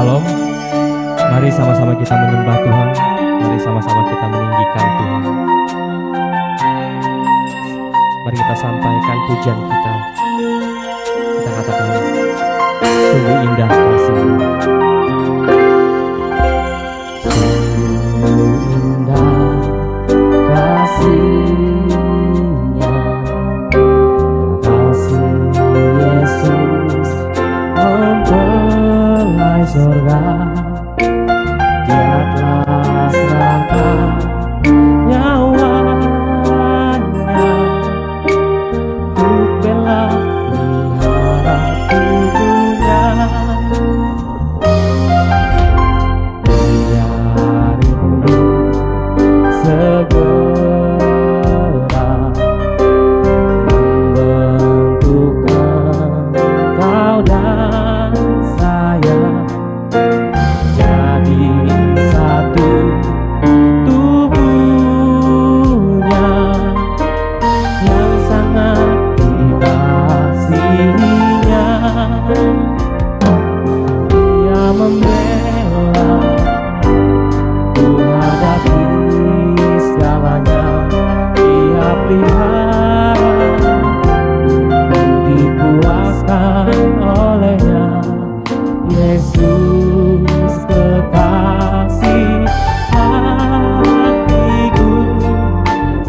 Shalom. Mari sama-sama kita menyembah Tuhan. Mari sama-sama kita meninggikan Tuhan. Mari kita sampaikan pujian kita. Kita katakan, sungguh indah kasih-Mu. Sungguh indah kasih-Nya, kasih Yesus mempelai surga. Dia telah serahkan nyawanya untuk bela pelihara tubuhnya. Dia rindu segera membentuk engkau dan saya jadi satu tubuhnya yang sangat dikasihinya. Dia membela ku hadapi segalanya. Dia pelihara ku dipuaskan olehnya. Yesus kekasih hatiku,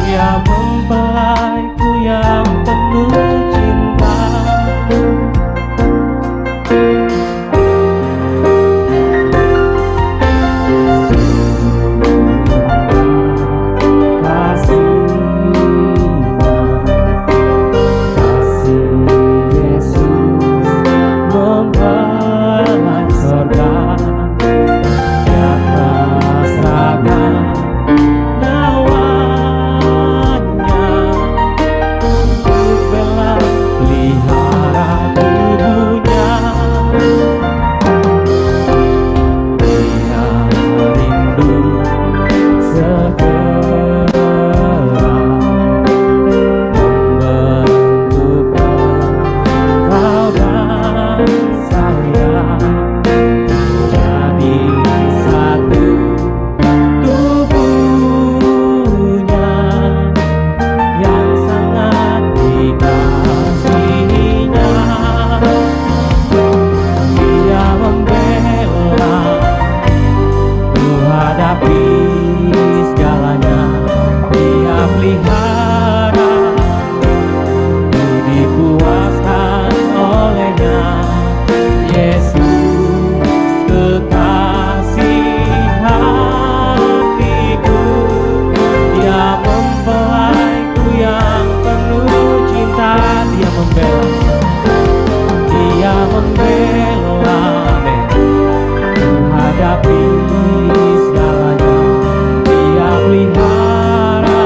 Dia mempelaiku yang penuh cinta. Kasih-Nya, kasih Yesus mempelai surga. Dia telah serahkan nyawanya untuk bela pelihara tubuhnya. Dia rindu segera membentuk engkau dan saya jadi satu tubuhnya yang sangat dikasihinya. Dia membela ku hadapi segalanya. Dia pelihara ku dipuaskan olehnya. Yesus kekasih hatiku, Dia mempelaiku yang penuh cinta. Dia membela hadapi segalanya. Dia pelihara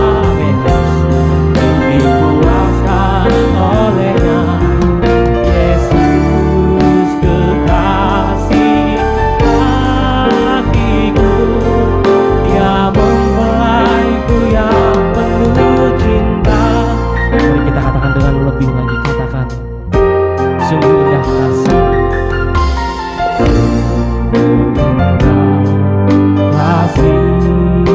dipuaskan olehnya. Yesus kekasih hatiku, Dia mempelaiku yang penuh cinta. Mari kita katakan dengan lebih lagi, katakan, sungguh indah kasih. Kasih-Nya,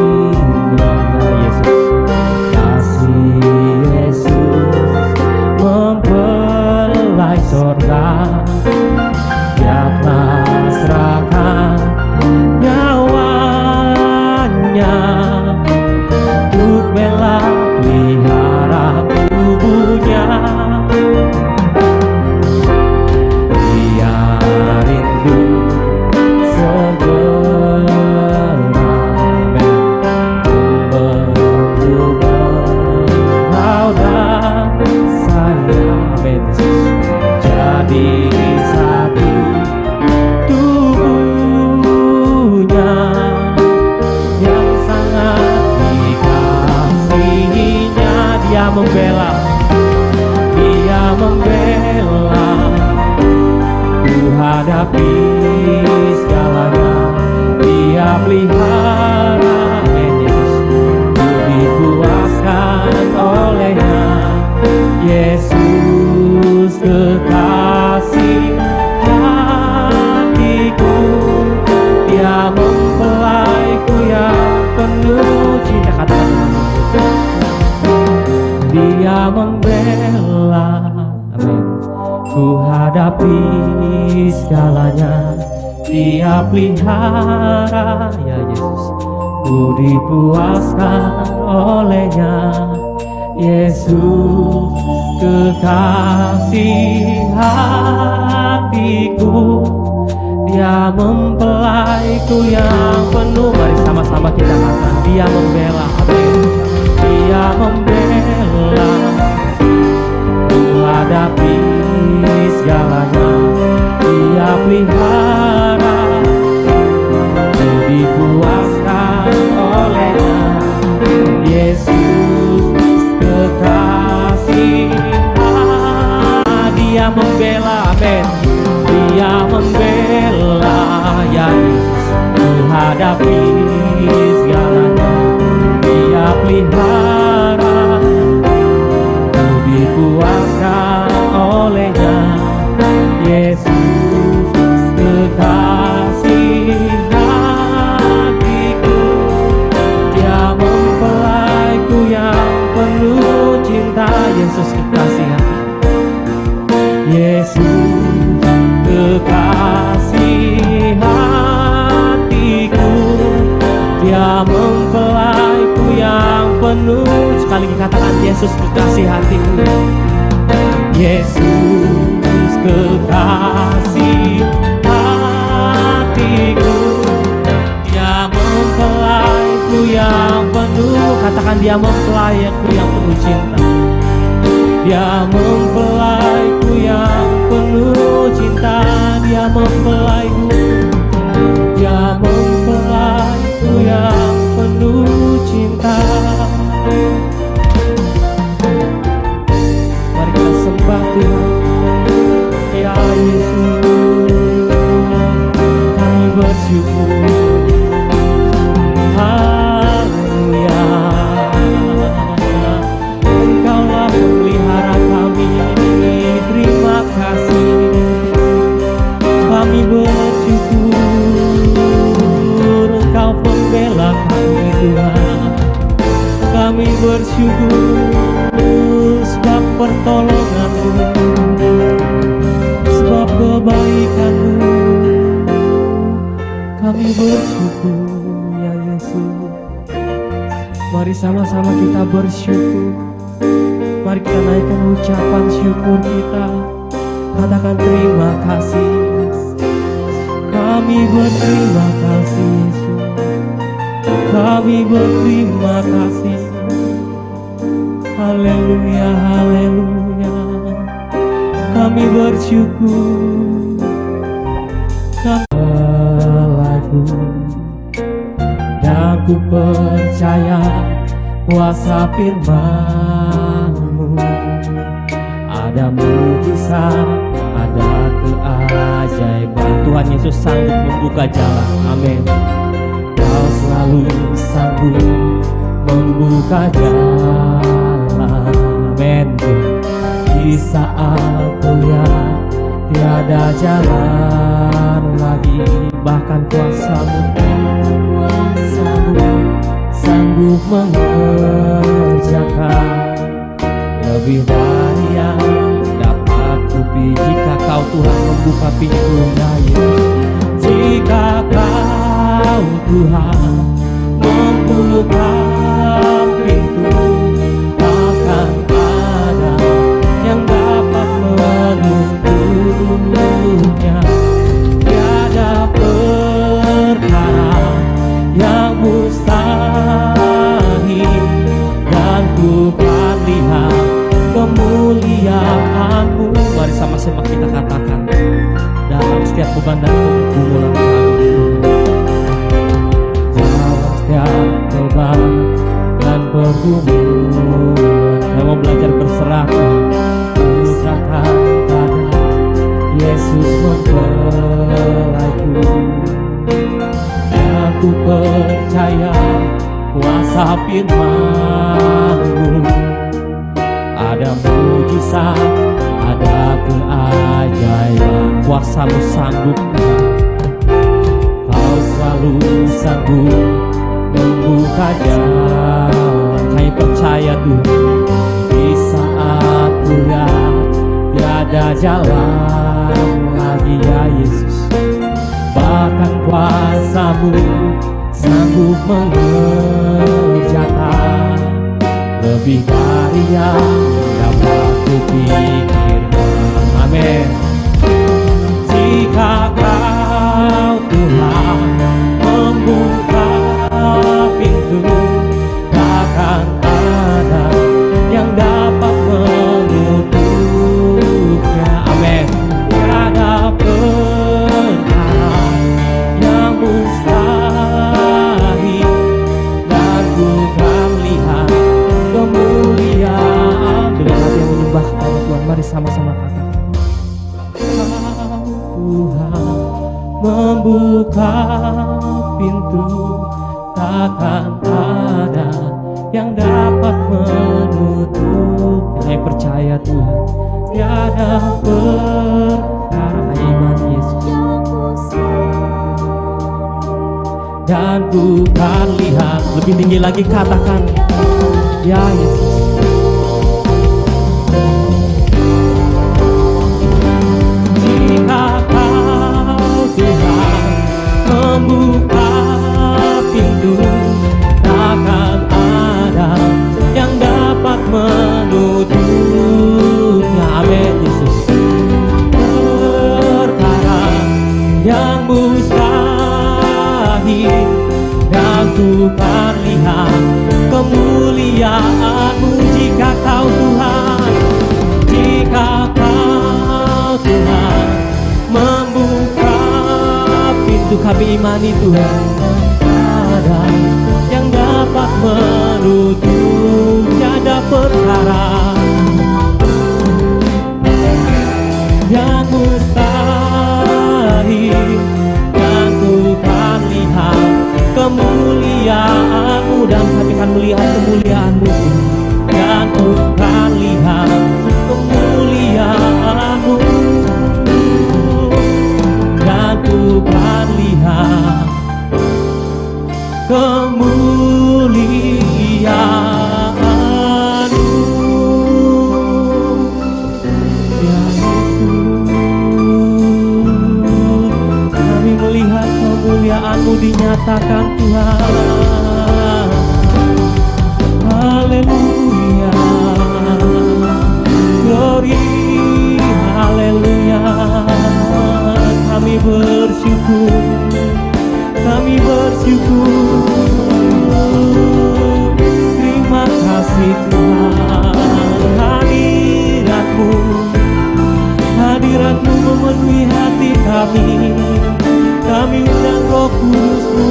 kasih Yesus mempelai surga. Dia telah serahkan nyawanya untuk bela pelihara tubuhnya. Dia rindu segera membentuk engkau dan saya jadi satu tubuhnya yang sangat dikasihinya. Dia membela ku hadapi segalanya. Dia pelihara ku dipuaskan olehnya. Yesus kekasih hatiku, Dia membela. Amin. Ku hadapi segalanya, Dia pelihara, ya Yesus. Ku dipuaskan olehnya, Yesus kekasih hatiku. Dia mempelaiku yang penuh. Mari sama-sama kita katakan, Dia membela. Dia membela. Ku hadapi segalanya, Dia pelihara. Ku dipuaskan olehnya, Yesus kekasih. Dia membela, amin. Dia membela, ya Yesus. Ku hadapi segalanya, Dia pelihara. Ku dikuaskan olehnya, Yesus kekasih hatiku. Dia mempelaiku yang penuh cinta, Yesus kekasih hatiku. Yesus kekasih hatiku. Dia mempelaiku yang penuh. Sekali lagi katakan, Yesus kekasih hatiku. Yesus kekasih hatiku. Dia mempelaiku yang penuh. Katakan, Dia mempelaiku yang penuh cinta. Dia mempelaiku yang penuh cinta. Dia mempelaiku. Dia mempelaiku yang penuh cinta. Mari kita sembah Tuhan, ya Yesus. Kami bersyukur. Haleluya. Engkaulah pemelihara kami. Terima kasih. Kami bersyukur, Engkau pembela kami Tuhan. Kami bersyukur sebab pertolongan-Mu, sebab kebaikan-Mu. Kami bersyukur, ya Yesus. Mari sama-sama kita bersyukur. Mari kita naikkan ucapan syukur kita. Katakan, terima kasih. Kami berterima kasih Yesus. Kami berterima kasih. Haleluya, haleluya. Kami bersyukur. Kami dan ku percaya kuasa firman-Mu. Ada mujizat, ada keajaiban. Tuhan Yesus sanggup membuka jalan. Amin. Kau selalu sanggup membuka jalan. Amin. Di saat kuliah tiada jalan lagi, bahkan kuasa-Mu sanggup mengerjakan lebih dari yang dapat kupi. Jika Kau Tuhan membuka pintunya, jika Kau Tuhan membuka pintu, akan ada yang dapat menutupnya. Tiada perkara yang mustahil, dan ku kan lihat kemuliaan-Mu. Mari sama-sama kita katakan, dalam setiap beban dan pergumulan kami, dalam setiap beban dan pergumulan, saya mau belajar berserah. Serahkan pada Yesus mempelaiku. Aku percaya kuasa firman-Mu. Ada mujizat, ada keajaiban. Kuasa-Mu sanggup. Kau selalu sanggup membuka jalan. Kami percaya Tuhan, di berjalan lagi ya Yesus. Bahkan kuasa-Mu sanggup mengerjakan lebih dari yang dapat kupikirkan. Amin. Jika Kau Tuhan membuka pintu, takkan ada yang dapat menutupnya. Amin. Tiada perkara yang mustahil, dan bukan lihat kemuliaan. Bila hati yang menyembah kepada Tuhan, mari sama-sama katakan. Tuhan membuka pintu, takkan ada yang dapat menutup. Yang percaya Tuhan, tiada perkara iman Yesus, dan bukan lihat. Lebih tinggi lagi katakan, ya Yesus. Tuhan membuka pintu, takkan ada yang dapat menutupnya. Amin Yesus. Perkara yang mustahil, dan bukan lihat kemuliaan-Mu. Jika Kau Tuhan, jika Kau Tuhan membuka pintu, kami imani Tuhan, ada yang dapat menutup. Tiada perkara yang mustahil, dan bukan lihat kemuliaan-Mu. Dan kami akan melihat kemuliaan-Mu, dan bukan lihat kemuliaan-Mu, dan bukan lihat kemuliaan-Mu. Ya Yesus, kami melihat kemuliaan-Mu dinyatakan Tuhan. Haleluya, glory, haleluya. Kami bersyukur, kami bersyukur. Terima kasih Tuhan. Hadirat-Mu, hadirat-Mu memenuhi hati kami. Kami undang Roh Kudus-Mu.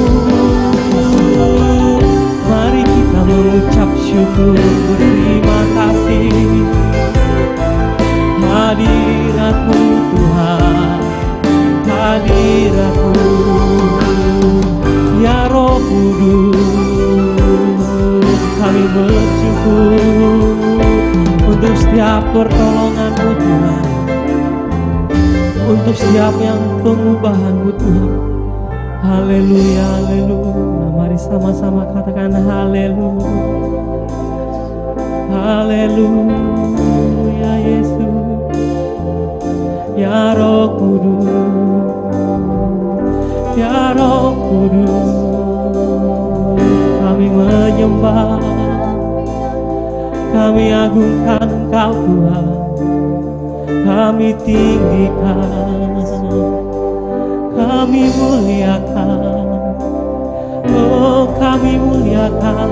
Mari kita mengucap syukur, terima kasih. Hadirat-Mu Tuhan, hadirat-Mu, ya Roh Kudus. Kami bersyukur untuk setiap pertolongan-Mu Tuhan, untuk setiap yang pengubahan-Mu Tuhan. Haleluya, haleluya. Mari sama-sama katakan haleluya, haleluya Yesus, ya Roh Kudus, ya Roh Kudus. Kami menyembah, kami agungkan Engkau Tuhan, kami tinggikan, kami muliakan, oh kami muliakan,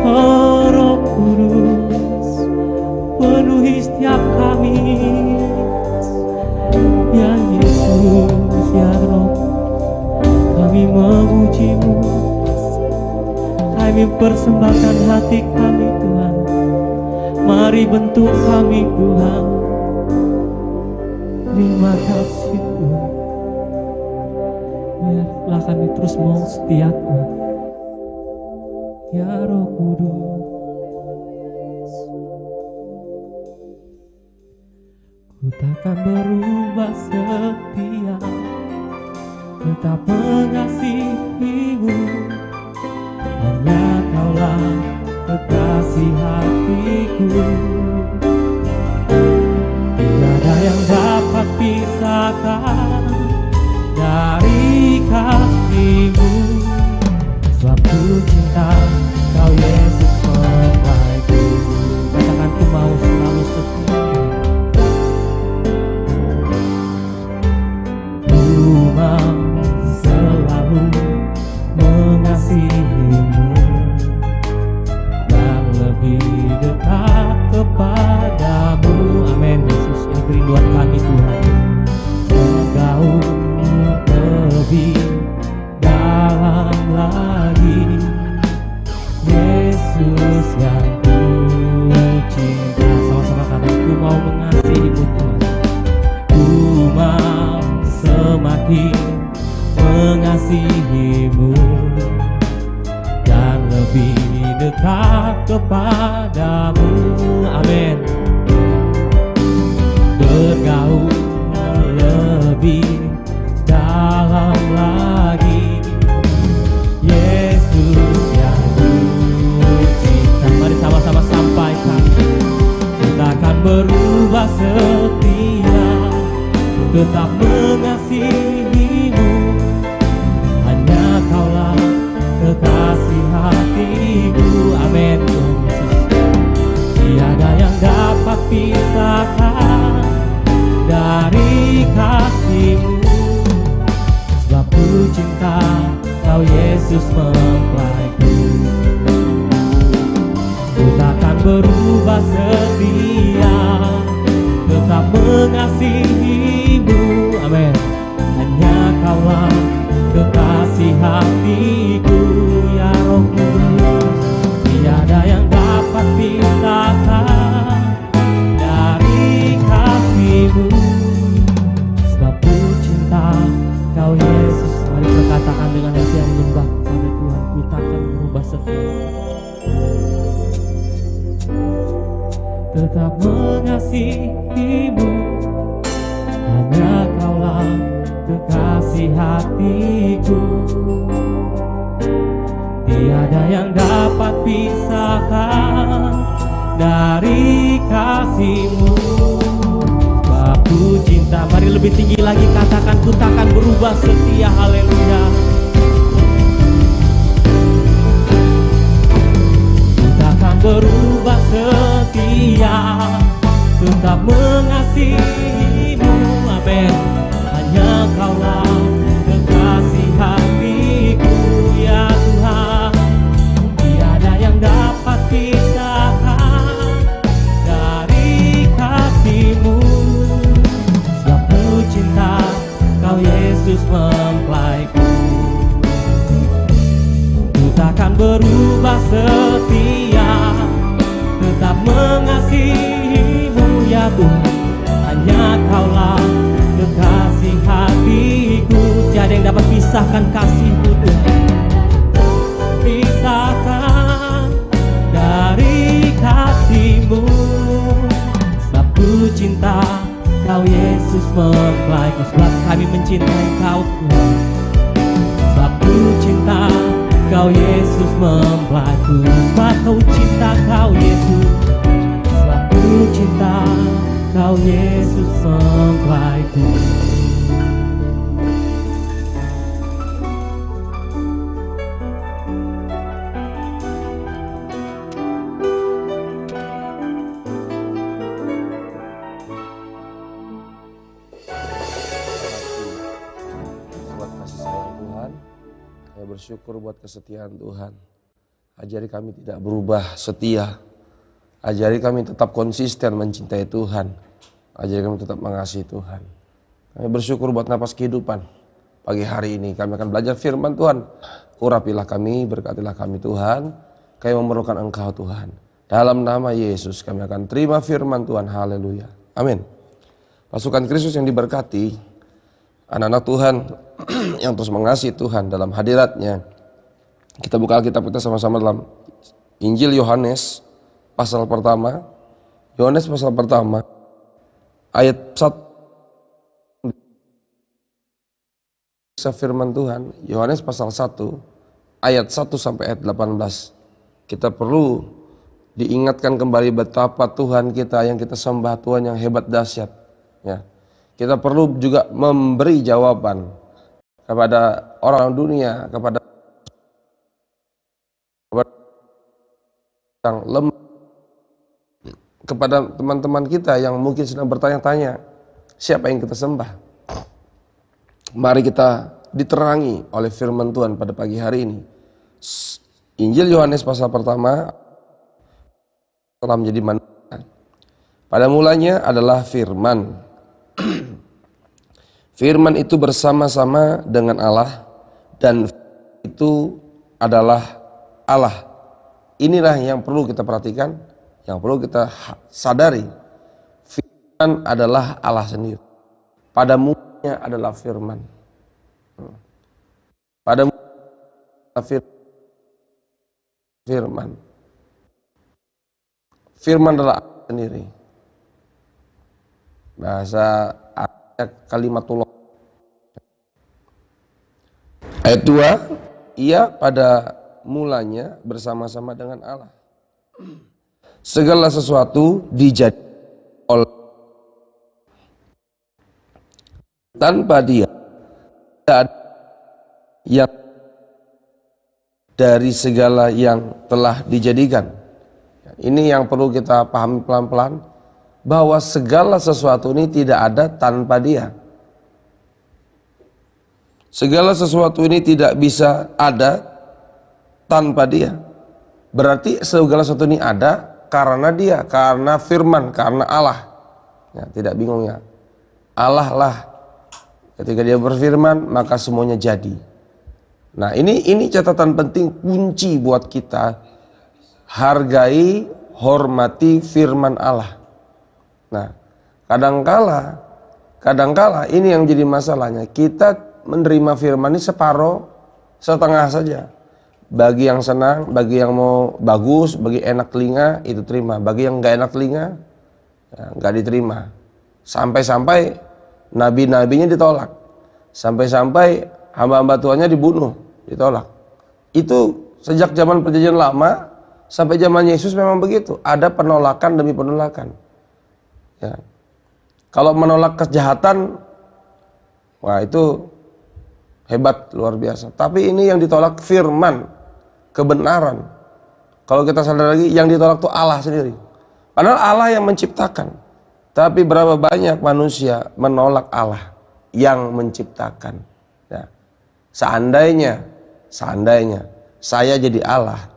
oh Roh Kudus, penuhi setiap kami, ya Yesus, ya Roh. Kami memuji-Mu, kami persembahkan hati kami Tuhan. Mari bentuk kami Tuhan. Terima kasih Tuhan. Biarlah kami terus mau setia Tuhan, ya Roh Kudus. Ku takkan berubah setia, tetap mengasihi-Mu. Hanya Kaulah kekasih hatiku. Yesus yang ku cinta. Sama-sama katakan, ku mau mengasihimu Tuhan. Ku mau semakin mengasihimu dan lebih dekat kepadamu. Amin. Bergaul lebih dalam lagi, Yesus yang ku cinta. Mari sama-sama sampaikan, kita akan berubah setia, tetap mengasihimu. Hanya Kaulah kekasih hatiku. Amin. Tiada yang dapat pisahkan dari kasih-Mu, sebab ku cinta Kau Yesus mempelaiku. Ku takkan berubah setia, tetap mengasihi-Mu. Amin. Hanya Kaulah kekasih hatiku, ya Roh Kudus. Tiada yang dapat pisahkan dari kasih-Mu, sebab ku cinta Kau Yesus. Mari perkatakan dengan hati yang menyembah pada Tuhan. Ku takkan berubah setia, tetap mengasihi-Mu. Hanya Kaulah kekasih hatiku. Tiada yang dapat pisahkan dari kasih-Mu, sebab ku cinta. Mari lebih tinggi lagi katakan, ku takkan berubah setia. Haleluya. Ku takkan berubah setia, tetap mengasihi-Mu. Amin. Hanya Kaulah kekasih hatiku, ya Tuhan. Tiada yang dapat pisahkan dari kasih-Mu, sebab ku cinta Kau Yesus mempelaiku. Ku takkan berubah setia, tetap mengasihi-Mu, ya Tuhan. Hanya Kaulah kekasih hatiku. Tiada yang dapat pisahkan kasih-Mu Tuhan, pisahkan dari kasih-Mu, sebab ku cinta Kau Yesus mempelaiku. Sebab kami mencintai Kau Tuhan, sebab ku cinta Kau Yesus mempelaiku. Sebab ku cinta Kau Yesus, sebab ku cinta Kau Yesus mempelaiku. Buat kasih sayang Tuhan, saya bersyukur buat kesetiaan Tuhan. Ajari kami tidak berubah setia. Ajari kami tetap konsisten mencintai Tuhan. Ajari kami tetap mengasihi Tuhan. Kami bersyukur buat napas kehidupan. Pagi hari ini kami akan belajar firman Tuhan. Urapilah kami, berkatilah kami Tuhan. Kami memerlukan Engkau Tuhan. Dalam nama Yesus kami akan terima firman Tuhan. Haleluya. Amin. Pasukan Kristus yang diberkati, anak-anak Tuhan yang terus mengasihi Tuhan dalam hadiratnya. Kita buka Alkitab kita sama-sama dalam Injil Yohanes pasal pertama. Yohanes pasal pertama ayat 1. Firman Tuhan Yohanes pasal 1 ayat 1 sampai ayat 18. Kita perlu diingatkan kembali betapa Tuhan kita yang kita sembah, Tuhan yang hebat dahsyat, ya. Kita perlu juga memberi jawaban kepada orang dunia, kepada yang lemah, kepada teman-teman kita yang mungkin sedang bertanya-tanya, siapa yang kita sembah? Mari kita diterangi oleh firman Tuhan pada pagi hari ini. Injil Yohanes pasal pertama, telah menjadi manusia. Pada mulanya adalah firman. Firman itu bersama-sama dengan Allah, dan itu adalah Allah. inilah yang perlu kita perhatikan, yang perlu kita sadari. Firman adalah Allah sendiri. Pada mulanya adalah firman. Pada mulanya firman. Firman adalah Allah sendiri. Bahasa kalimatullah. Ayat 2, ia pada mulanya bersama-sama dengan Allah. Segala sesuatu dijadikan oleh tanpa dia tidak ada yang dari segala yang telah dijadikan. Ini yang perlu kita pahami pelan-pelan, bahwa segala sesuatu ini tidak ada tanpa dia. Segala sesuatu ini tidak bisa ada tanpa dia. Berarti segala sesuatu ini ada karena dia, karena firman, karena Allah. Ya, tidak bingung ya. Allah lah. Ketika dia berfirman, maka semuanya jadi. Nah, ini catatan penting, kunci buat kita. Hargai, hormati firman Allah. Nah, kadangkala ini yang jadi masalahnya. Kita menerima firman ini separuh, setengah saja. Bagi yang senang, bagi yang mau bagus, bagi enak telinga, itu terima. Bagi yang gak enak telinga, ya, gak diterima. Sampai-sampai nabi-nabinya ditolak. Sampai-sampai hamba-hamba Tuhannya dibunuh, ditolak. Itu sejak zaman perjanjian lama sampai zaman Yesus memang begitu. Ada penolakan demi penolakan. Ya. Kalau menolak kejahatan, wah itu hebat, luar biasa. Tapi ini yang ditolak firman, kebenaran. Kalau kita sadar lagi, yang ditolak itu Allah sendiri. Padahal Allah yang menciptakan. Tapi berapa banyak manusia menolak Allah yang menciptakan. Ya. Seandainya saya jadi Allah,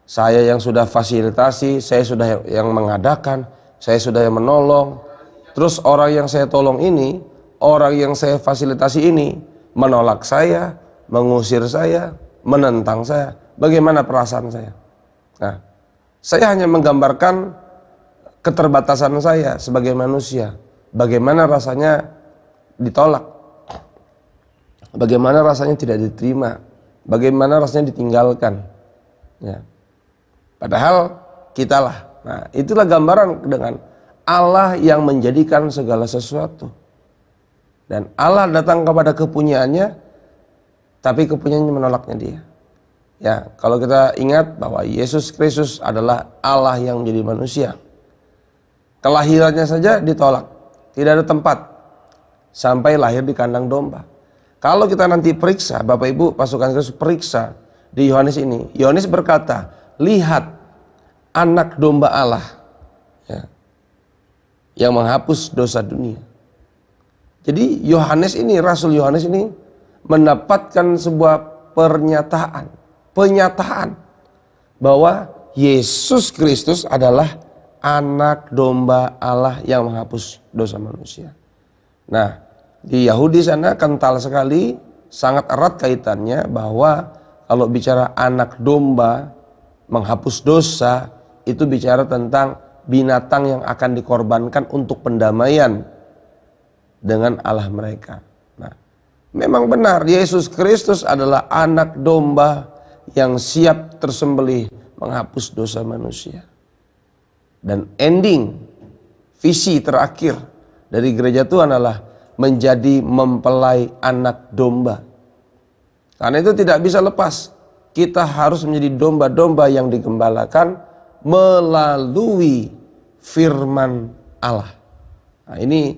saya yang sudah fasilitasi, saya sudah yang mengadakan, saya sudah yang menolong, terus orang yang saya tolong ini, orang yang saya fasilitasi ini menolak saya, mengusir saya, menentang saya, bagaimana perasaan saya? Nah, saya hanya menggambarkan keterbatasan saya sebagai manusia. Bagaimana rasanya ditolak, bagaimana rasanya tidak diterima, bagaimana rasanya ditinggalkan. Ya. Padahal kitalah. Nah, itulah gambaran dengan Allah yang menjadikan segala sesuatu. Dan Allah datang kepada kepunyaannya, tapi kepunyaannya menolaknya dia. Ya, kalau kita ingat bahwa Yesus Kristus adalah Allah yang menjadi manusia. Kelahirannya saja ditolak, tidak ada tempat sampai lahir di kandang domba. Kalau kita nanti periksa, Bapak Ibu pasukan Kristus periksa di Yohanes ini, Yohanes berkata, lihat anak domba Allah, ya, yang menghapus dosa dunia. Jadi Yohanes ini, Rasul Yohanes ini mendapatkan sebuah pernyataan bahwa Yesus Kristus adalah anak domba Allah yang menghapus dosa manusia. Nah, di Yahudi sana kental sekali, sangat erat kaitannya bahwa kalau bicara anak domba menghapus dosa, itu bicara tentang binatang yang akan dikorbankan untuk pendamaian dengan Allah mereka. Nah, memang benar Yesus Kristus adalah anak domba yang siap tersembelih menghapus dosa manusia. Dan ending, visi terakhir dari gereja Tuhan adalah menjadi mempelai anak domba. Karena itu tidak bisa lepas. Kita harus menjadi domba-domba yang digembalakan melalui firman Allah. Nah, ini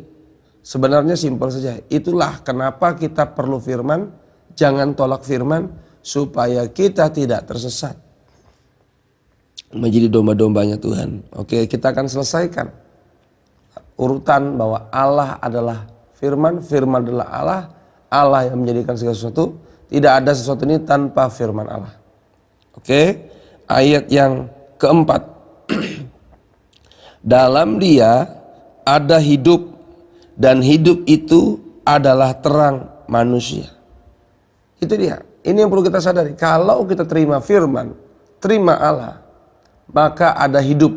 sebenarnya simpel saja. Itulah kenapa kita perlu firman. Jangan tolak firman supaya kita tidak tersesat. Menjadi domba-dombanya Tuhan. Oke, kita akan selesaikan urutan bahwa Allah adalah firman, firman adalah Allah, Allah yang menjadikan segala sesuatu. Tidak ada sesuatu ini tanpa firman Allah. Oke, ayat yang keempat. Dalam dia ada hidup, dan hidup itu adalah terang manusia. Itu dia. Ini yang perlu kita sadari. Kalau kita terima firman, terima Allah, maka ada hidup.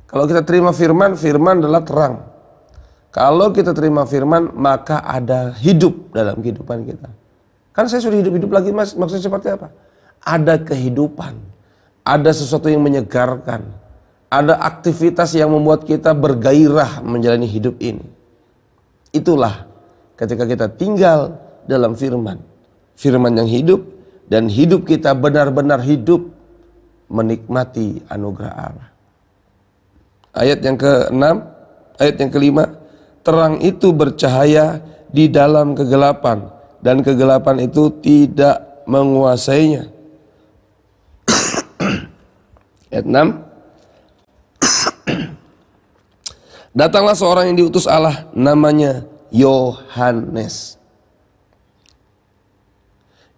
Kalau kita terima firman, firman adalah terang. Kalau kita terima firman, maka ada hidup dalam kehidupan kita. Kan saya sudah hidup-hidup lagi, Mas. Maksudnya seperti apa? Ada kehidupan. Ada sesuatu yang menyegarkan. Ada aktivitas yang membuat kita bergairah menjalani hidup ini. Itulah ketika kita tinggal dalam firman. Firman yang hidup, dan hidup kita benar-benar hidup menikmati anugerah Allah. Ayat yang ke-6, ayat yang ke-5, terang itu bercahaya di dalam kegelapan, dan kegelapan itu tidak menguasainya. Ayat 6. Datanglah seorang yang diutus Allah, namanya Yohanes.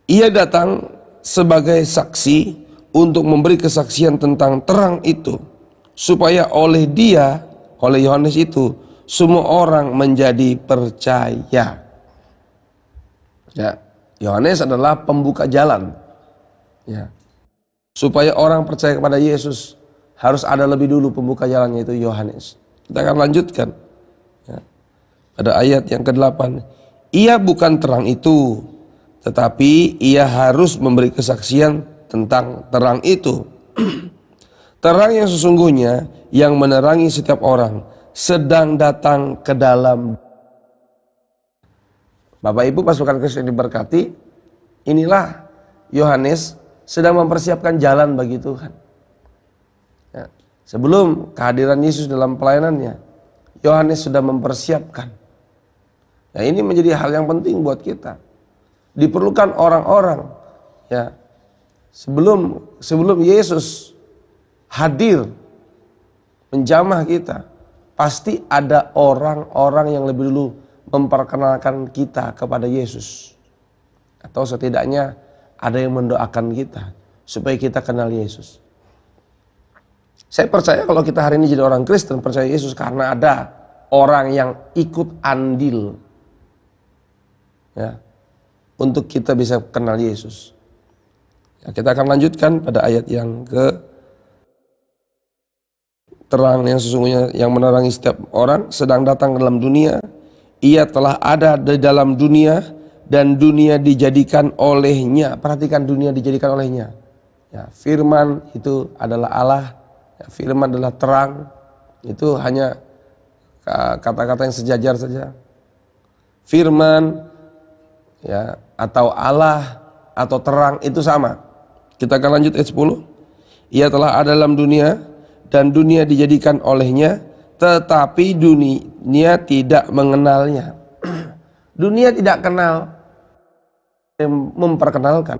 Ia datang sebagai saksi untuk memberi kesaksian tentang terang itu, supaya oleh dia, oleh Yohanes itu, semua orang menjadi percaya. Ya, Yohanes adalah pembuka jalan. Ya. Supaya orang percaya kepada Yesus, harus ada lebih dulu pembuka jalannya, itu Yohanes. Kita akan lanjutkan. Ya. Pada ayat yang ke-8, ia bukan terang itu, tetapi ia harus memberi kesaksian tentang terang itu. Terang yang sesungguhnya, yang menerangi setiap orang, sedang datang ke dalam. Bapak Ibu pasukan Kristus yang diberkati, inilah Yohanes sedang mempersiapkan jalan bagi Tuhan. Ya. Sebelum kehadiran Yesus dalam pelayanannya, Yohanes sudah mempersiapkan. Ya, ini menjadi hal yang penting buat kita. Diperlukan orang-orang, ya, sebelum Yesus hadir menjamah kita, pasti ada orang-orang yang lebih dulu memperkenalkan kita kepada Yesus, atau setidaknya ada yang mendoakan kita supaya kita kenal Yesus. Saya percaya kalau kita hari ini jadi orang Kristen, percaya Yesus, karena ada orang yang ikut andil, ya, untuk kita bisa kenal Yesus. Ya, kita akan lanjutkan pada ayat yang terang yang sesungguhnya, yang menerangi setiap orang, sedang datang dalam dunia. Ia telah ada di dalam dunia, dan dunia dijadikan olehnya. Perhatikan, dunia dijadikan olehnya. Ya, firman itu adalah Allah. Ya, firman adalah terang. Itu hanya kata-kata yang sejajar saja. Firman, ya, atau Allah atau terang itu sama. Kita akan lanjut ayat 10. Ia telah ada dalam dunia, dan dunia dijadikan olehnya, tetapi dunia tidak mengenalnya. Dunia tidak kenal, yang memperkenalkan.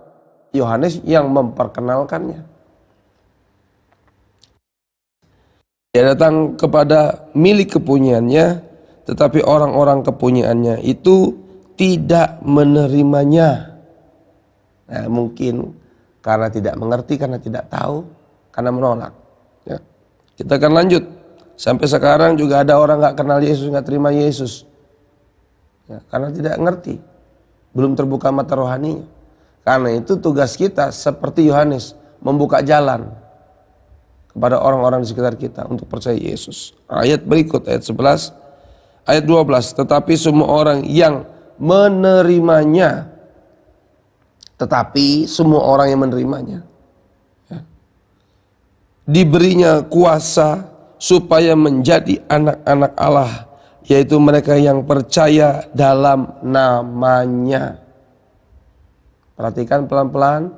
Yohanes yang memperkenalkannya. Dia datang kepada milik kepunyaannya, tetapi orang-orang kepunyaannya itu tidak menerimanya. Nah, mungkin karena tidak mengerti, karena tidak tahu, karena menolak. Ya. Kita akan lanjut. Sampai sekarang juga ada orang nggak kenal Yesus, nggak terima Yesus, ya, karena tidak ngerti, belum terbuka mata rohaninya. Karena itu tugas kita seperti Yohanes, membuka jalan kepada orang-orang di sekitar kita untuk percaya Yesus. Ayat berikut, ayat 11, ayat 12. Tetapi semua orang yang menerimanya, tetapi semua orang yang menerimanya, ya, diberinya kuasa supaya menjadi anak-anak Allah, yaitu mereka yang percaya dalam namanya. Perhatikan pelan-pelan,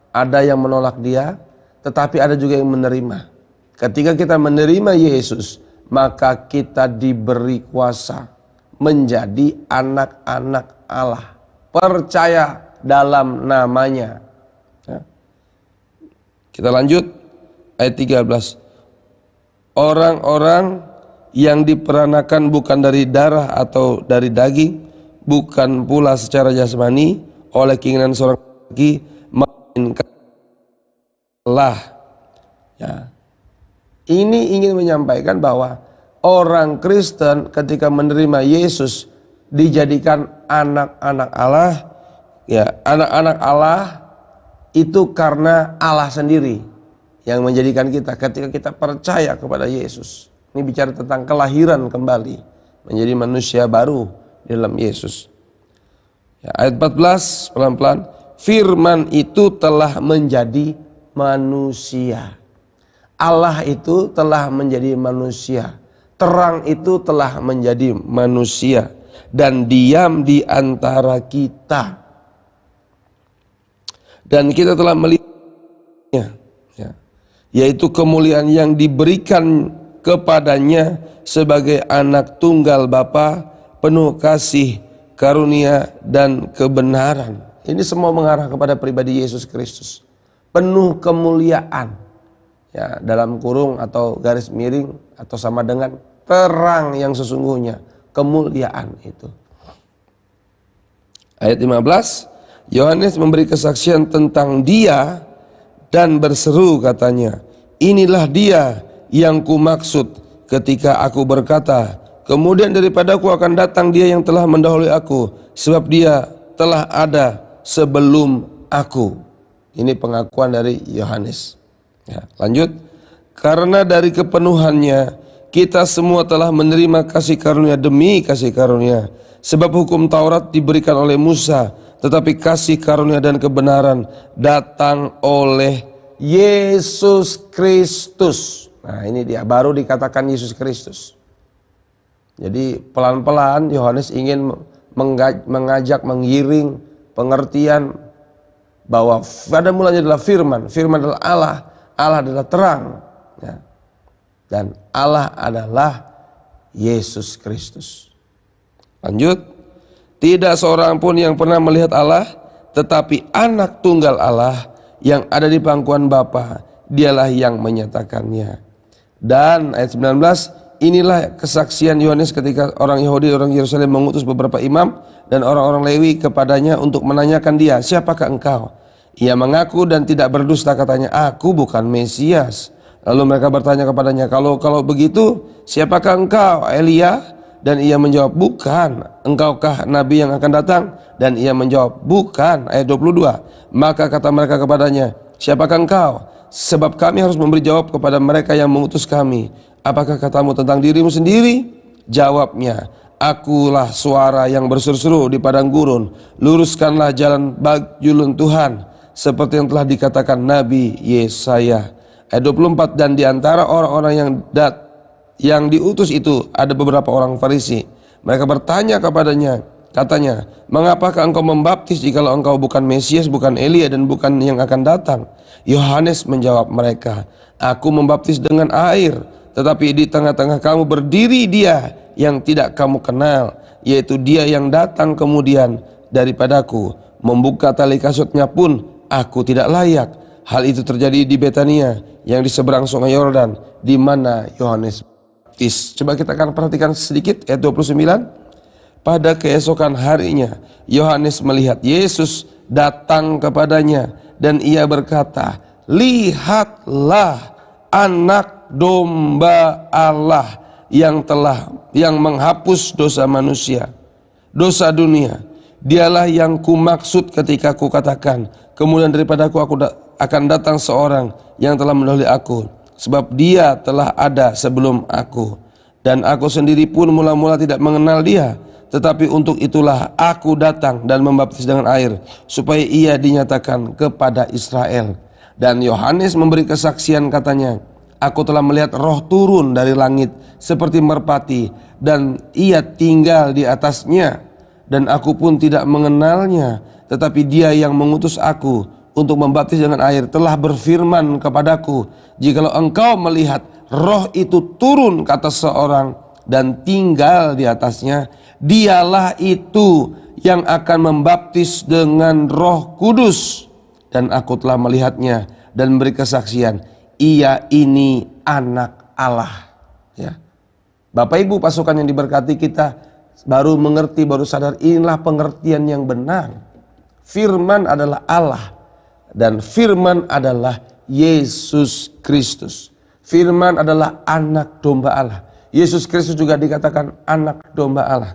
ada yang menolak dia, tetapi ada juga yang menerima. Ketika kita menerima Yesus, maka kita diberi kuasa menjadi anak-anak Allah, percaya dalam namanya. Ya. Kita lanjut ayat 13. Orang-orang yang diperanakan bukan dari darah atau dari daging, bukan pula secara jasmani oleh keinginan seorang laki, melainkan Allah. Ya. Ini ingin menyampaikan bahwa orang Kristen ketika menerima Yesus dijadikan anak-anak Allah. Ya, anak-anak Allah itu karena Allah sendiri. yang menjadikan kita ketika kita percaya kepada Yesus. Ini bicara tentang kelahiran kembali menjadi manusia baru di dalam Yesus. Ya, ayat 14 pelan-pelan. Firman itu telah menjadi manusia. Allah itu telah menjadi manusia. Terang itu telah menjadi manusia dan diam di antara kita. Dan kita telah melihatnya, ya, yaitu kemuliaan yang diberikan kepadanya sebagai anak tunggal Bapa, penuh kasih, karunia dan kebenaran. Ini semua mengarah kepada pribadi Yesus Kristus. Penuh kemuliaan. Ya, dalam kurung atau garis miring atau sama dengan terang yang sesungguhnya. Kemuliaan itu. Ayat 15. Yohanes memberi kesaksian tentang dia dan berseru katanya, inilah dia yang kumaksud ketika aku berkata, kemudian daripadaku akan datang dia yang telah mendahului aku, sebab dia telah ada sebelum aku. Ini pengakuan dari Yohanes. Ya, lanjut. Karena dari kepenuhannya kita semua telah menerima kasih karunia demi kasih karunia. Sebab hukum Taurat diberikan oleh Musa, tetapi kasih karunia dan kebenaran datang oleh Yesus Kristus. Nah, ini dia baru dikatakan Yesus Kristus. Jadi pelan-pelan Yohanes ingin mengajak, menggiring pengertian bahwa pada mulanya adalah firman, firman adalah Allah, Allah adalah terang, ya. Dan Allah adalah Yesus Kristus. Lanjut, tidak seorang pun yang pernah melihat Allah, tetapi anak tunggal Allah yang ada di pangkuan Bapa, dialah yang menyatakannya. Dan ayat 19, inilah kesaksian Yohanes ketika orang Yahudi, orang Yerusalem mengutus beberapa imam dan orang-orang Lewi kepadanya untuk menanyakan dia, siapakah engkau? Ia mengaku dan tidak berdusta, katanya, aku bukan Mesias. Lalu mereka bertanya kepadanya, kalau begitu siapakah engkau? Elia? Dan ia menjawab, bukan. Engkaukah nabi yang akan datang? Dan ia menjawab, bukan. Ayat 22, maka kata mereka kepadanya, siapakah engkau? Sebab kami harus memberi jawab kepada mereka yang mengutus kami. Apakah katamu tentang dirimu sendiri? Jawabnya, akulah suara yang berseru-seru di padang gurun, luruskanlah jalan bagi julun Tuhan, seperti yang telah dikatakan Nabi Yesaya. Ayat 24, dan di antara orang-orang yang diutus itu ada beberapa orang Farisi. Mereka bertanya kepadanya, katanya, mengapakah engkau membaptis jikalau engkau bukan Mesias, bukan Elia, dan bukan yang akan datang? Yohanes menjawab mereka, aku membaptis dengan air, tetapi di tengah-tengah kamu berdiri dia yang tidak kamu kenal, yaitu dia yang datang kemudian daripadaku, membuka tali kasutnya pun aku tidak layak. Hal itu terjadi di Betania yang di seberang sungai Yordan, di mana Yohanes baptis. Coba kita akan perhatikan sedikit ayat 29. Pada keesokan harinya Yohanes melihat Yesus datang kepadanya dan ia berkata, lihatlah anak domba Allah yang menghapus dosa manusia, dosa dunia. Dialah yang kumaksud ketika ku katakan, kemudian daripadaku aku akan datang seorang yang telah mendahului aku, sebab dia telah ada sebelum aku. Dan aku sendiri pun mula-mula tidak mengenal dia, tetapi untuk itulah aku datang dan membaptis dengan air, supaya ia dinyatakan kepada Israel. Dan Yohanes memberi kesaksian, katanya, aku telah melihat roh turun dari langit seperti merpati, dan ia tinggal di atasnya. Dan aku pun tidak mengenalnya, tetapi dia yang mengutus aku untuk membaptis dengan air telah berfirman kepadaku, jikalau engkau melihat roh itu turun ke atas seorang dan tinggal di atasnya, dialah itu yang akan membaptis dengan Roh Kudus. Dan aku telah melihatnya dan memberi kesaksian, ia ini anak Allah. Ya. Bapak Ibu pasukan yang diberkati, kita baru mengerti, baru sadar, inilah pengertian yang benar. Firman adalah Allah dan firman adalah Yesus Kristus. Firman adalah anak domba Allah. Yesus Kristus juga dikatakan anak domba Allah.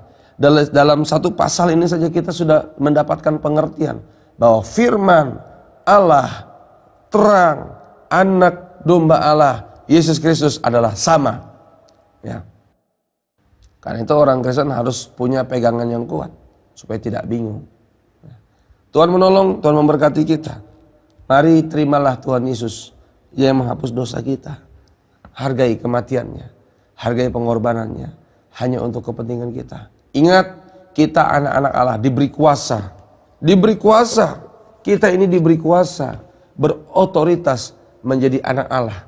Dalam satu pasal ini saja kita sudah mendapatkan pengertian bahwa firman Allah, terang, anak domba Allah, Yesus Kristus adalah sama. Ya. Karena itu orang Kristen harus punya pegangan yang kuat supaya tidak bingung. Tuhan menolong, Tuhan memberkati kita. Mari terimalah Tuhan Yesus yang menghapus dosa kita. Hargai kematiannya, hargai pengorbanannya hanya untuk kepentingan kita. Ingat, kita anak-anak Allah diberi kuasa. Diberi kuasa. Kita ini diberi kuasa, berotoritas menjadi anak Allah.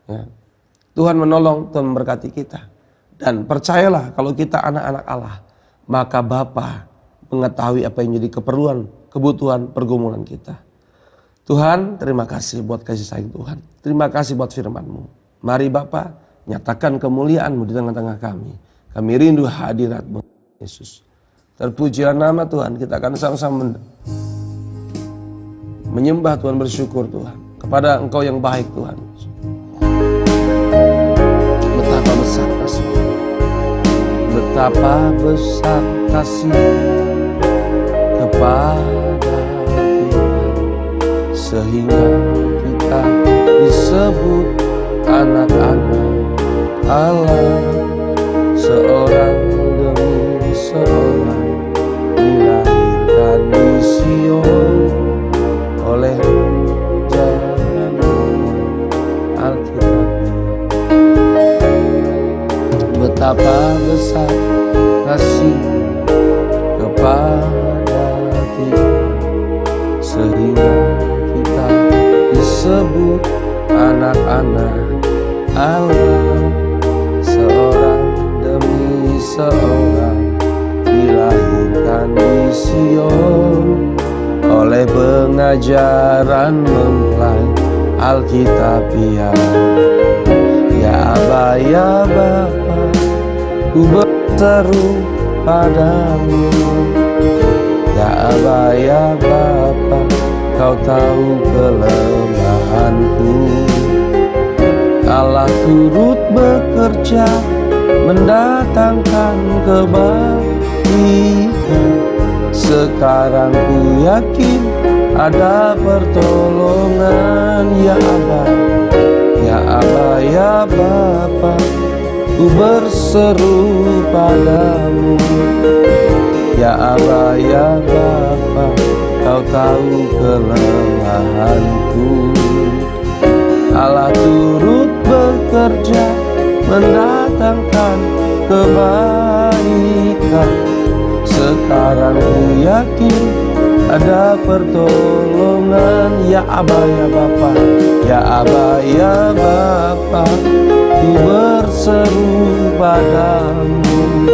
Ya. Tuhan menolong, Tuhan memberkati kita. Dan percayalah kalau kita anak-anak Allah, maka Bapa mengetahui apa yang jadi keperluan, kebutuhan, pergumulan kita. Tuhan, terima kasih buat kasih sayang Tuhan. Terima kasih buat firman-Mu. Mari Bapa, nyatakan kemuliaan-Mu di tengah-tengah kami. Kami rindu hadirat-Mu, Yesus. Terpujilah nama Tuhan, kita akan sama-sama menyembah Tuhan, bersyukur Tuhan. Kepada Engkau yang baik Tuhan. Betapa besar kasih. Betapa besar kasih kepada Tuhan, sehingga kita disebut anak-anak Allah. Seorang demi seorang dilahirkan di Sion oleh jalan Alkitab. Betapa besar kasih kepada kita, sehingga kita disebut anak-anak Allah. Seorang demi seorang dilahirkan di Sion oleh pengajaran mempelai Alkitabiah. Ya Aba, ya Bapa, ku berseru padamu. Ya Aba, ya Bapa, Kau tahu kelemahanku. Allah turut bekerja mendatangkan kebaikan. Sekarang ku yakin ada pertolongan. Ya Aba, ya Aba, ya Bapa, ku berseru padamu. Ya Aba, ya Bapa, Kau tahu kelemahanku. Allah turut bekerja mendatangkan kebaikan. Sekarang ku yakin ada pertolongan. Ya Aba, ya Bapa, ya Aba, ya Bapa, ku berseru padamu.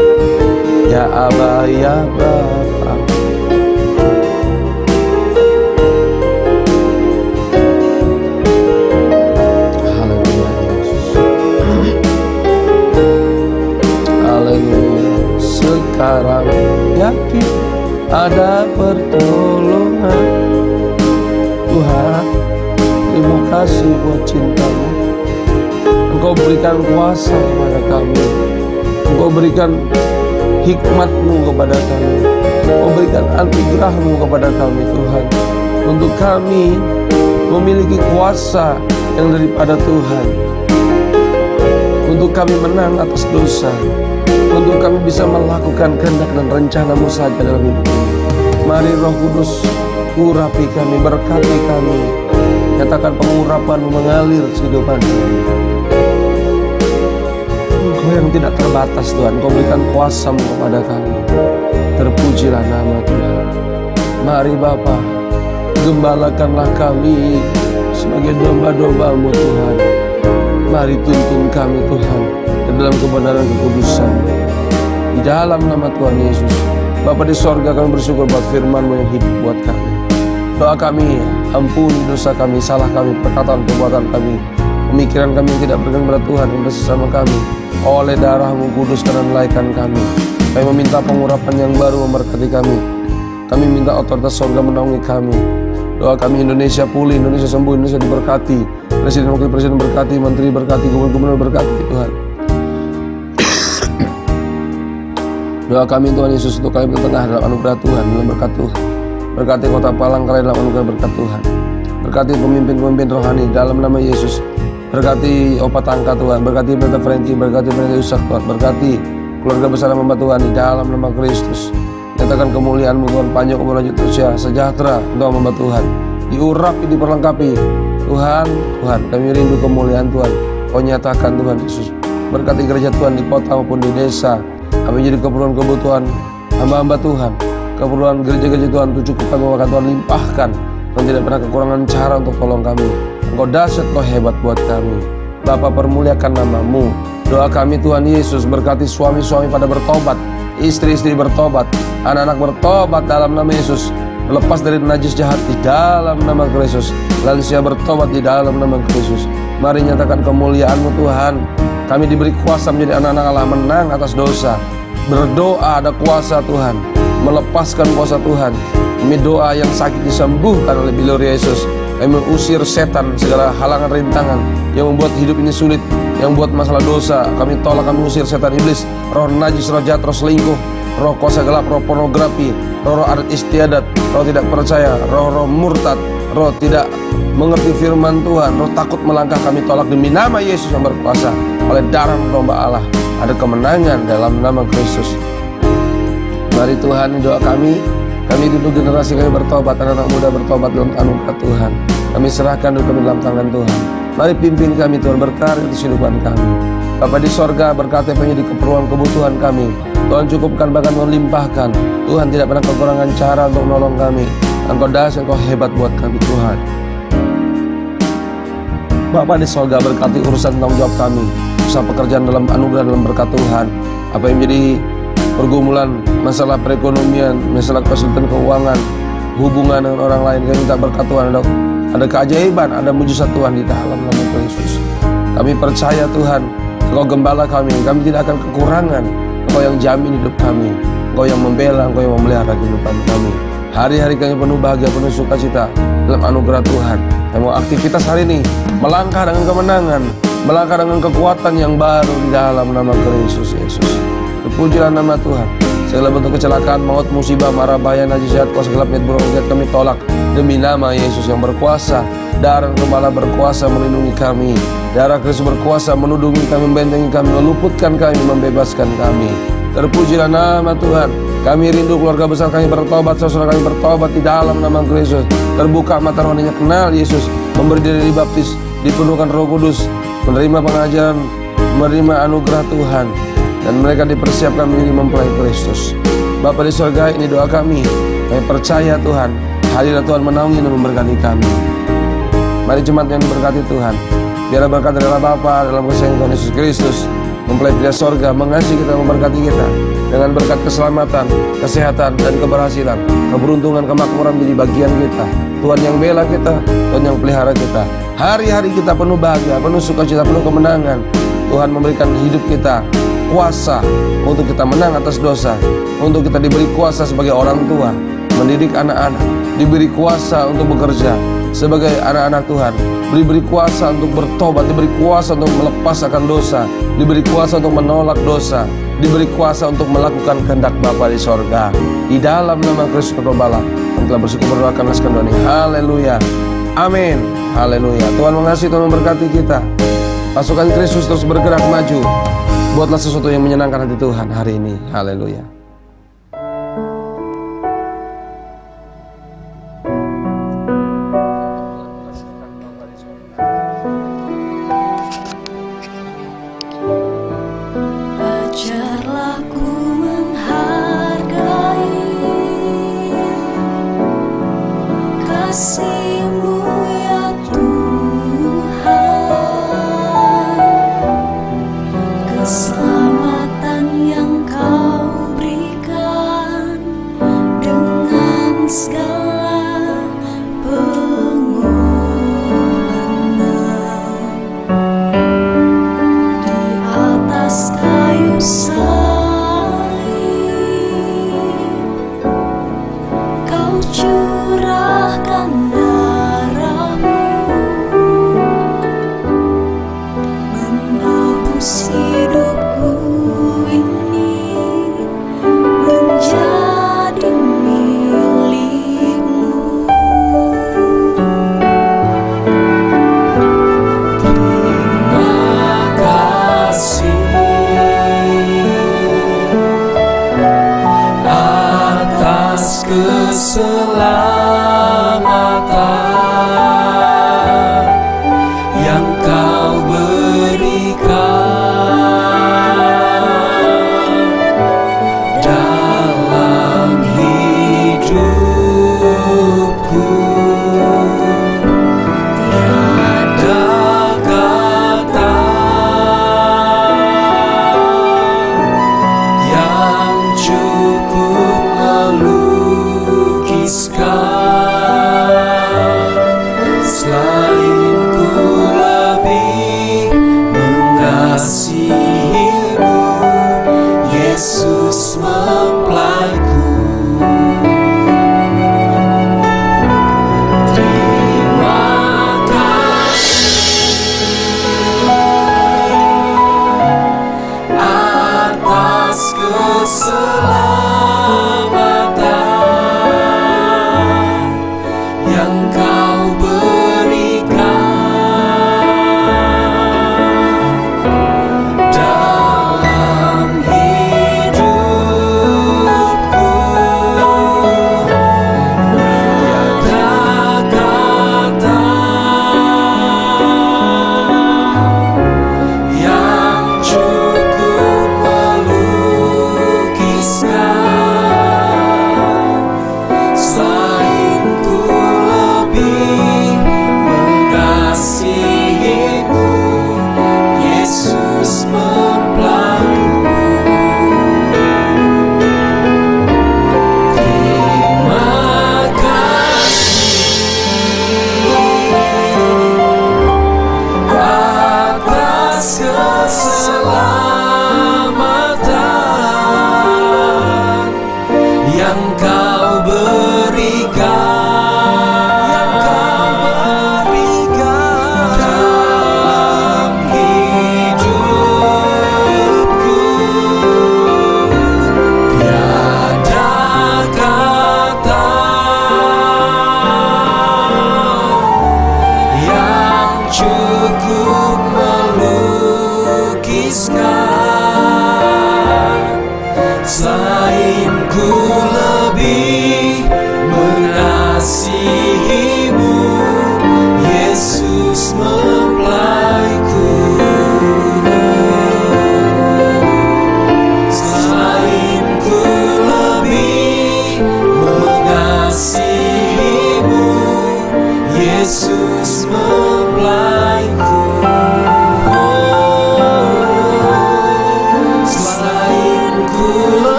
Ya Aba, ya Bapa. Haleluya Yesus. Haleluya. Sekarang yakin ada pertolongan. Tuhan, terima kasih buat cinta-Mu. Engkau berikan kuasa kepada kami. Engkau berikan hikmat-Mu kepada kami. Engkau berikan anugerah-Mu kepada kami Tuhan. Untuk kami memiliki kuasa yang daripada Tuhan. Untuk kami menang atas dosa. Untuk kami bisa melakukan kehendak dan rencana-Mu saja dalam hidup ini. Mari Roh Kudus, urapi kami, berkati kami. Nyatakan pengurapan-Mu mengalir kehidupan kami. Engkau yang tidak terbatas Tuhan, Engkau berikan kuasa-Mu kepada kami. Terpujilah nama Tuhan. Mari Bapa, gembalakanlah kami sebagai domba-domba-Mu Tuhan. Mari tuntun kami Tuhan ke dalam kebenaran kekudusan. Di dalam nama Tuhan Yesus. Bapa di sorga, kami bersyukur buat firman-Mu yang hidup buat kami. Doa kami, ampuni dosa kami, salah kami, perkataan, perbuatan kami, pemikiran kami yang tidak berkenan kepada Tuhan dan bersama kami. Oleh darah-Mu kuduskan dan laikan kami. Kami meminta pengurapan yang baru memberkati kami. Kami minta otoritas sorga menaungi kami. Doa kami Indonesia pulih, Indonesia sembuh, Indonesia diberkati. Presiden, wakil presiden berkati, menteri berkati, gubernur berkati Tuhan. Doa kami Tuhan Yesus untuk kami bertengah dalam anugerah Tuhan, dalam berkat Tuhan. Berkati kota Palangkaraya dalam anugerah berkat Tuhan. Berkati pemimpin-pemimpin rohani dalam nama Yesus. Berkati Opa Tangka Tuhan, berkati Pendeta Frankie, berkati Pendeta Yusak Tuhan, berkati keluarga besar hamba Tuhan di dalam nama Kristus. Nyatakan kemuliaan-Mu Tuhan, panjang umur lanjut usia, sejahtera untuk hamba Tuhan. Diurapi, diperlengkapi Tuhan, kami rindu kemuliaan Tuhan. Kau nyatakan Tuhan Yesus. Berkati gereja Tuhan di kota maupun di desa. Kami jadi keperluan kebutuhan hamba-hamba Tuhan. Keperluan gereja-gereja Tuhan untuk cukupkan, maka Tuhan limpahkan. Tuhan tidak pernah kekurangan cara untuk tolong kami. Engkau dahsyat, Kau hebat buat kami. Bapa, permuliakan nama-Mu. Doa kami Tuhan Yesus, berkati suami-suami pada bertobat, istri-istri bertobat, anak-anak bertobat dalam nama Yesus. Lepas dari najis jahat di dalam nama Kristus. Lansia bertobat di dalam nama Kristus. Mari nyatakan kemuliaan-Mu Tuhan. Kami diberi kuasa menjadi anak-anak Allah, menang atas dosa. Berdoa ada kuasa Tuhan, melepaskan kuasa Tuhan. Kami doa yang sakit disembuhkan oleh bilur Yesus. Kami mengusir setan, segala halangan rintangan yang membuat hidup ini sulit, yang membuat masalah dosa. Kami tolak, kami usir setan iblis, roh najis, roh jahat, roh selingkuh, roh kuasa gelap, roh pornografi, roh adat istiadat, roh tidak percaya, roh murtad, roh tidak mengerti firman Tuhan, roh takut melangkah. Kami tolak demi nama Yesus yang berkuasa. Oleh darah domba Allah ada kemenangan dalam nama Kristus. Mari Tuhan, doa kami rindu generasi kami bertobat, anak-anak muda bertobat dalam anugerah Tuhan. Kami serahkan hidup kami dalam tangan Tuhan. Mari pimpin kami Tuhan, berkarya atas kehidupan kami. Bapa di sorga, berkati menjadi keperluan kebutuhan kami. Tuhan cukupkan, bahkan melimpahkan. Tuhan tidak pernah kekurangan cara untuk menolong kami. Engkau dahsyat, Engkau hebat buat kami Tuhan. Bapa di sorga, berkati urusan tanggung jawab kami, usaha pekerjaan dalam anugerah, dalam berkat Tuhan. Apa yang menjadi pergumulan, masalah perekonomian, masalah kesulitan keuangan, hubungan dengan orang lain, kami minta berkat Tuhan. Ada keajaiban, ada mujizat Tuhan di dalam nama Kristus. Kami percaya Tuhan, Engkau gembala kami tidak akan kekurangan. Engkau yang jamin hidup kami, Engkau yang membela, Engkau yang memelihara kehidupan kami. Hari-hari kami penuh bahagia, penuh sukacita dalam anugerah Tuhan. Kami mau aktivitas hari ini melangkah dengan kemenangan, melangkah dengan kekuatan yang baru di dalam nama Kristus Yesus. Terpujilah nama Tuhan. Segala bentuk kecelakaan, maut, musibah, mara, bahaya, najis, jahat, kuasa gelap, niat buruk, kami tolak demi nama Yesus yang berkuasa. Darah Gembala berkuasa melindungi kami. Darah Kristus berkuasa menudungi kami, membentengi kami, meluputkan kami, membebaskan kami. Terpujilah nama Tuhan. Kami rindu keluarga besar kami bertobat, saudara kami bertobat di dalam nama Kristus. Terbuka mata rohaninya, kenal Yesus, memberi diri dibaptis, dipenuhkan Roh Kudus, menerima pengajaran, menerima anugerah Tuhan, dan mereka dipersiapkan menjadi mempelai Kristus. Bapa di surga, ini doa kami. Kami percaya Tuhan, hadirat Tuhan menaungi dan memberkati kami. Mari jemaat yang diberkati Tuhan, biarlah berkat dari Bapa dalam kasih Tuhan Yesus Kristus, mempelai pria sorga, mengasihi kita, memberkati kita dengan berkat keselamatan, kesehatan, dan keberhasilan, keberuntungan, kemakmuran menjadi bagian kita. Tuhan yang bela kita, Tuhan yang pelihara kita. Hari-hari kita penuh bahagia, penuh sukacita, penuh kemenangan. Tuhan memberikan hidup kita kuasa untuk kita menang atas dosa, untuk kita diberi kuasa sebagai orang tua, mendidik anak-anak, diberi kuasa untuk bekerja sebagai anak-anak Tuhan, diberi kuasa untuk bertobat, diberi kuasa untuk melepas akan dosa, diberi kuasa untuk menolak dosa, diberi kuasa untuk melakukan kehendak Bapa di sorga. Di dalam nama Kristus Gembala, kami telah bersyukur, berdoa karena sekalian. Haleluya, amin, haleluya. Tuhan mengasihi, Tuhan memberkati kita. Pasukan Kristus terus bergerak maju. Buatlah sesuatu yang menyenangkan hati Tuhan hari ini. Haleluya. Ajarlah ku menghargai kasih-Mu ya Tuhan, keselamatan yang Kau berikan dengan segala pengorbanan di atas kayu salib. Kau curahkan darah-Mu, menebus hidupku ini menjadi milik-Mu.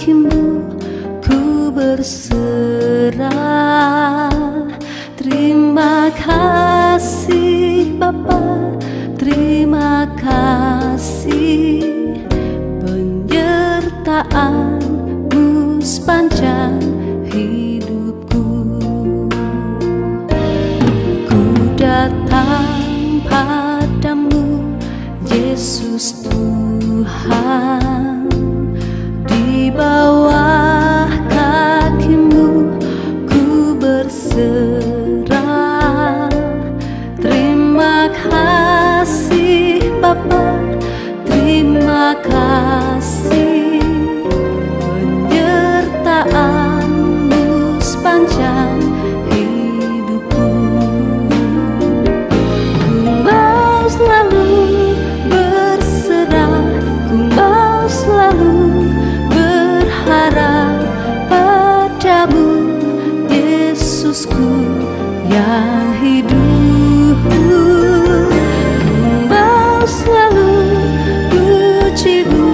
kakimu ku berserah. Terima kasih Bapa, terima kasih penyertaan-Mu sepanjang hidupku. Ku datang padamu Yesus Tuhan, di bawah kaki-Mu ku berserah. Terima kasih Bapa, terima kasih penyertaan-Mu sepanjang hidupku. Ku mau selalu berserah, ku mau selalu berharap padamu Yesusku yang hidup. Ku mau selalu puji-Mu,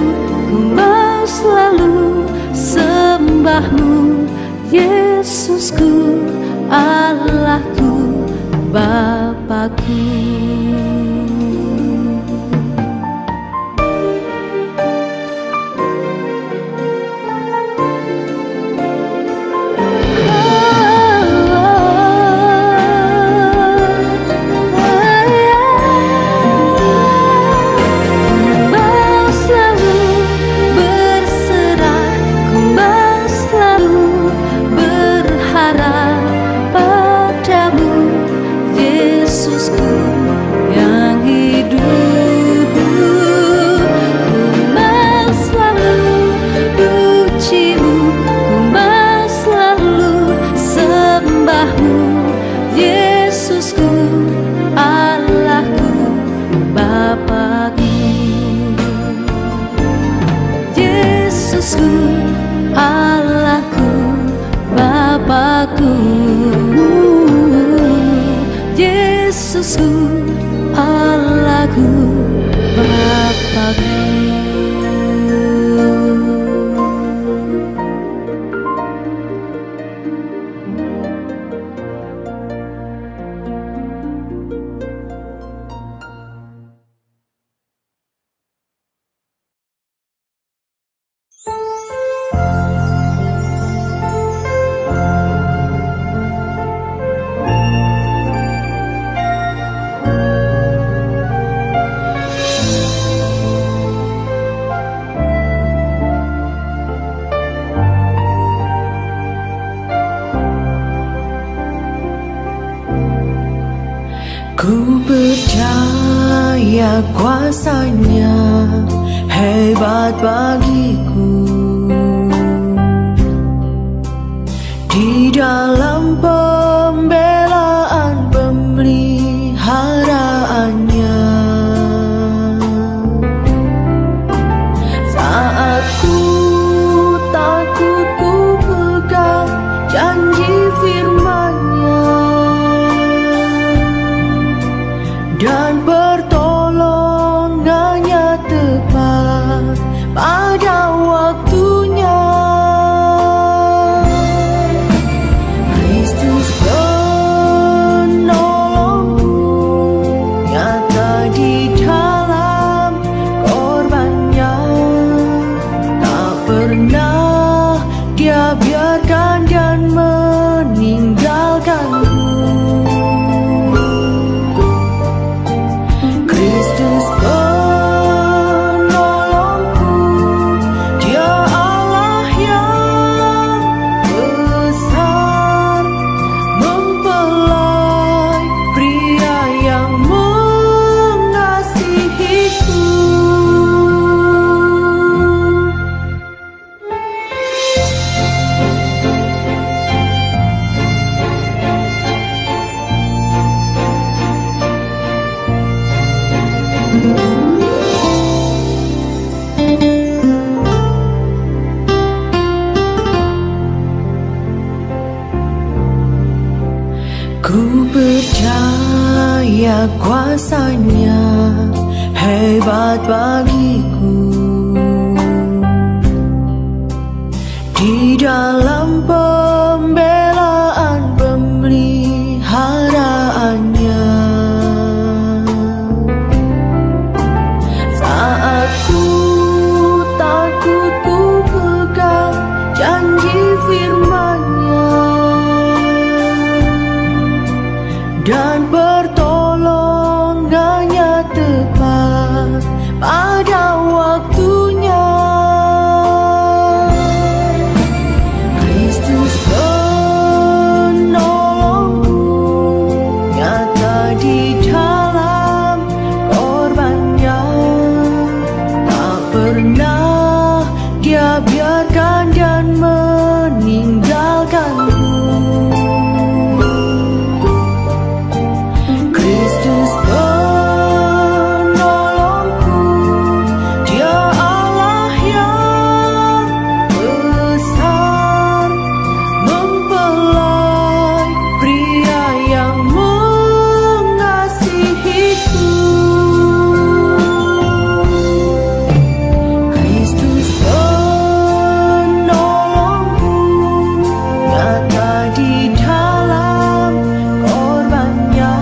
ku mau selalu sembah-Mu Yesusku, Allahku, Bapakku. Yesusku, Allahku, Bapakku. Ku percaya kuasa-Nya hebat bagiku di dalam pembelaan pemeliharaannya. Saat ku takut, ku pegang janji firman-Nya, dan pertolongannya tepat pada waktunya. Kristus penolongku nyata di dalam korbannya. Tak pernah Dia biarkan dan meninggalkanku. Kristus penolongku, Dia Allah yang besar, mempelai pria yang mengasihiku. Ku percaya kuasa-Nya hebat bagiku di dalam pembelaan pemeliharaannya. Saat ku takut, ku pegang janji firman-Nya, dan pertolongannya tepat pada waktunya. Kristus penolongku, nyata di dalam korban-Nya. Tak pernah Dia biarkan dan meninggalkanku. Kristus penolongku, Dia Allah yang besar, mempelai pria yang mengasihiku. Kristus penolongku, nyata di dalam korban-Nya.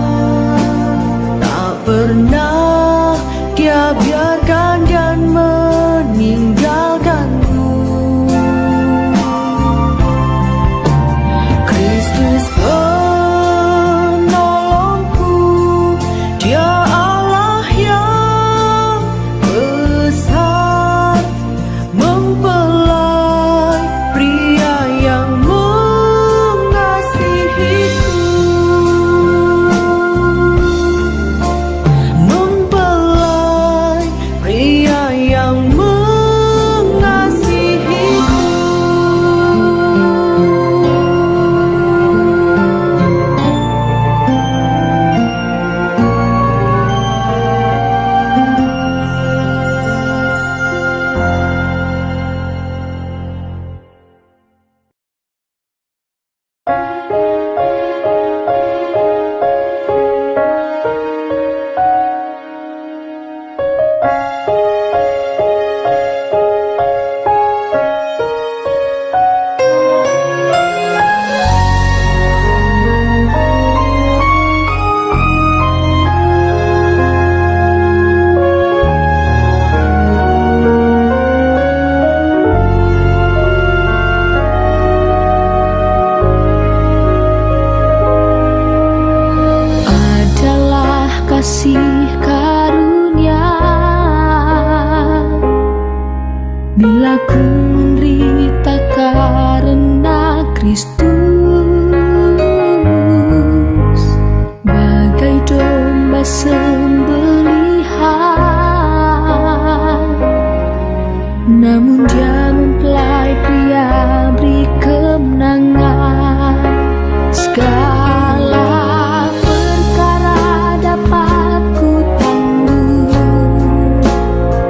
Tak pernah Dia biarkan dan meninggalkanku. Kristus penolongku, Dia Allah yang besar, mempelai pria yang mengasihiku. Mempelai pria yang mengasihiku. Adalah kasih karunia bila ku menderita karena Kristus, bagai domba sembelihan. Namun Dia mempelai pria, beri kemenangan. Segala perkara dapat ku tanggung,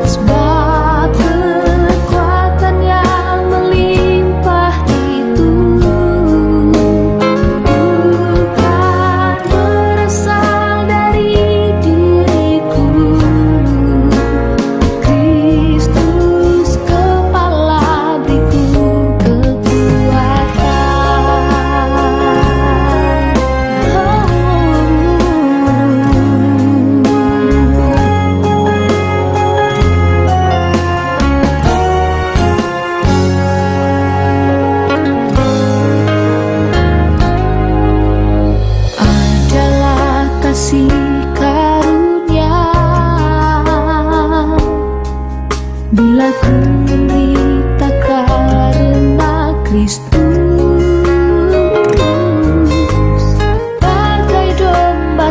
sebab kekuatan yang melimpah itu bukan berasal dari diriku. Kristus kepala, beriku Kristus bagai domba